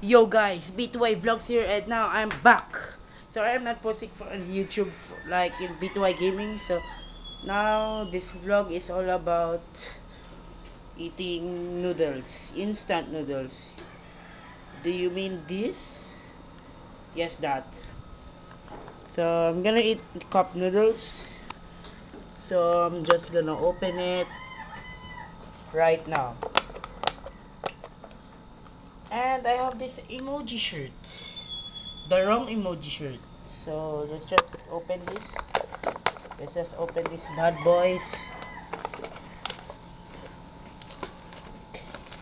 Yo guys, B2Y Vlogs here, and now I'm back. So I'm not posting for on YouTube like in B2Y Gaming. So now this vlog is all about eating noodles, instant noodles. Do you mean this? Yes, that. So I'm gonna eat cup noodles. So I'm just gonna open it right now. And I have this emoji shirt. The wrong emoji shirt. So let's just open this. Let's just open this bad boy.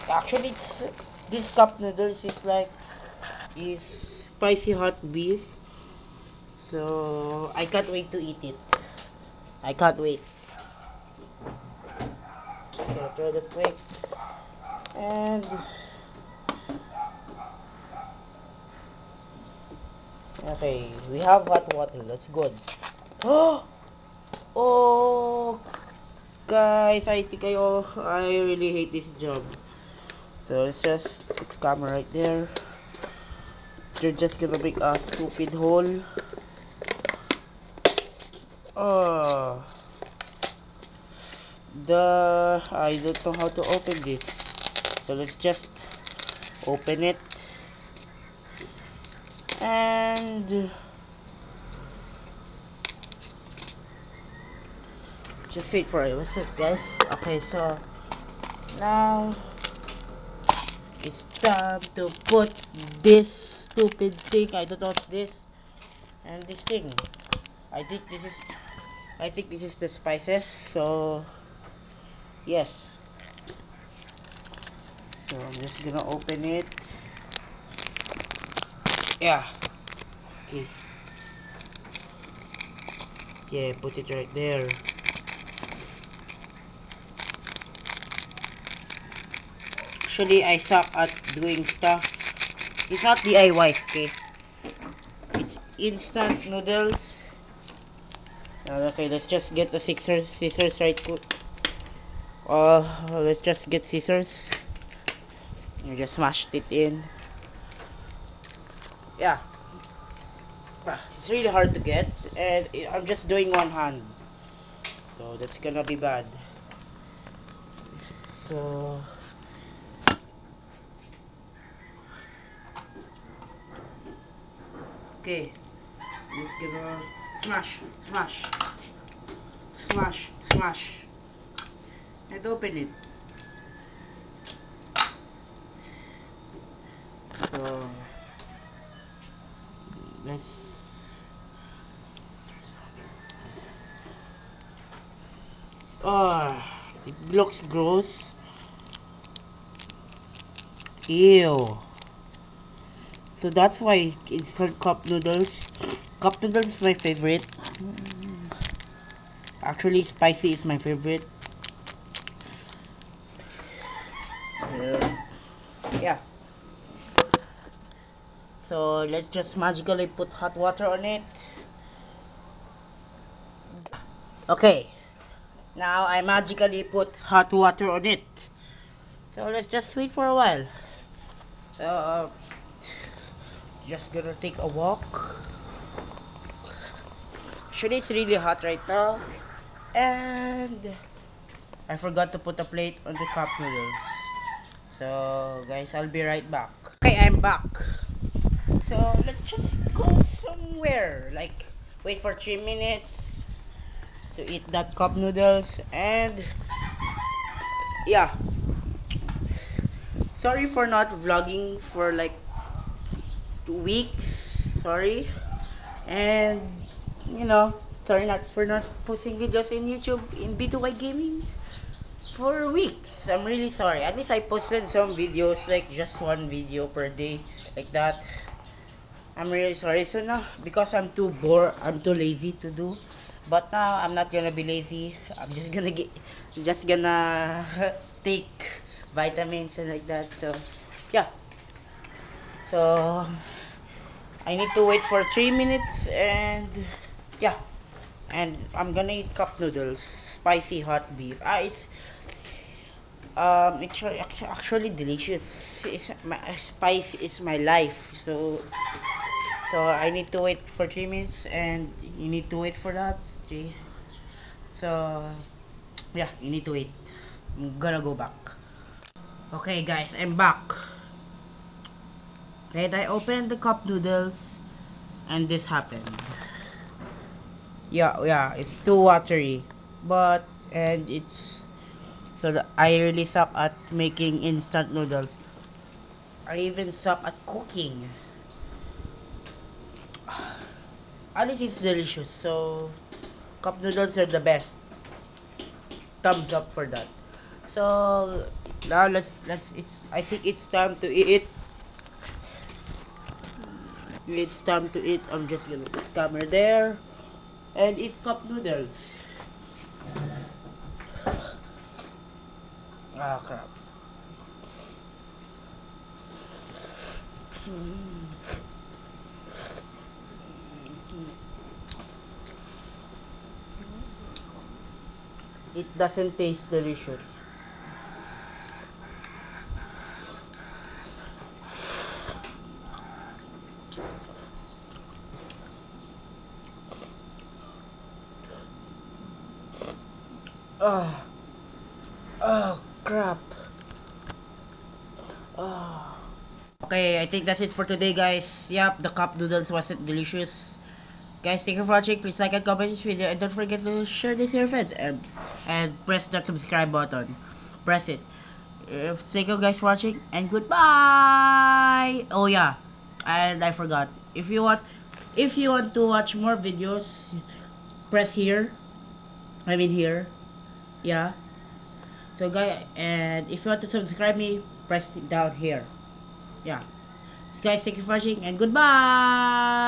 Actually, this cup noodles is spicy hot beef. So I can't wait to eat it. I can't wait. So throw the quick. And okay, we have hot water. That's good. Oh, guys, I really hate this job. So let's just put the camera right there. You're just gonna make a stupid hole. Oh, I don't know how to open this. So let's just open it and just wait for it. What's it, guys? Okay, so now it's time to put this stupid thing. I don't know what's this and this thing. I think this is the spices. So yes. So I'm just gonna open it. Yeah. Okay. Yeah, put it right there. Actually, I suck at doing stuff. It's not DIY, okay? It's instant noodles. Okay, let's just get the scissors right quick. Let's just get scissors. You just smashed it in. Yeah. It's really hard to get, and I'm just doing one hand. So that's gonna be bad. So okay, just gonna smash, and open it. So let's. It looks gross. Ew. So that's why it's called cup noodles. Cup noodles is my favorite. Actually, spicy is my favorite. Yeah. So let's just magically put hot water on it. Okay. Now I magically put hot water on it. So let's just wait for a while. So just gonna take a walk. Actually, it's really hot right now. And I forgot to put a plate on the cup noodles. So guys, I'll be right back. Okay, I'm back. So let's just go somewhere. Like wait for 3 minutes to eat that cup noodles. And yeah, sorry for not vlogging for like 2 weeks. Sorry. And you know, sorry not for not posting videos in YouTube in B2Y Gaming for weeks. I'm really sorry. At least I posted some videos, like just one video per day, like that. I'm really sorry. So now, because I'm too lazy to do. But now I'm not gonna be lazy. I'm just gonna take vitamins and like that. So yeah. So I need to wait for 3 minutes, and yeah. And I'm gonna eat cup noodles, spicy hot beef. Actually delicious. Spice is my life. So I need to wait for 3 minutes, and you need to wait for that. Okay. So yeah, you need to wait. I'm gonna go back. Okay, guys, I'm back. Right, I opened the cup noodles, and this happened. Yeah, it's too watery, but and it's I really suck at making instant noodles. I even suck at cooking. At least it's delicious. So cup noodles are the best. Thumbs up for that. So now let's it's I think it's time to eat. It's time to eat. I'm just gonna put camera there and eat cup noodles. Ah, crap. It doesn't taste delicious. Oh, oh crap. Oh. Okay, I think that's it for today, guys. Yep, the cup noodles wasn't delicious. Guys, thank you for watching. Please like and comment this video, and don't forget to share this with your friends, and press that subscribe button. Press it. Thank you guys for watching, and goodbye. Oh yeah, and I forgot. If you want to watch more videos, press here. I mean here. Yeah. So guys, and if you want to subscribe me, press it down here. Yeah. Guys, thank you for watching, and goodbye.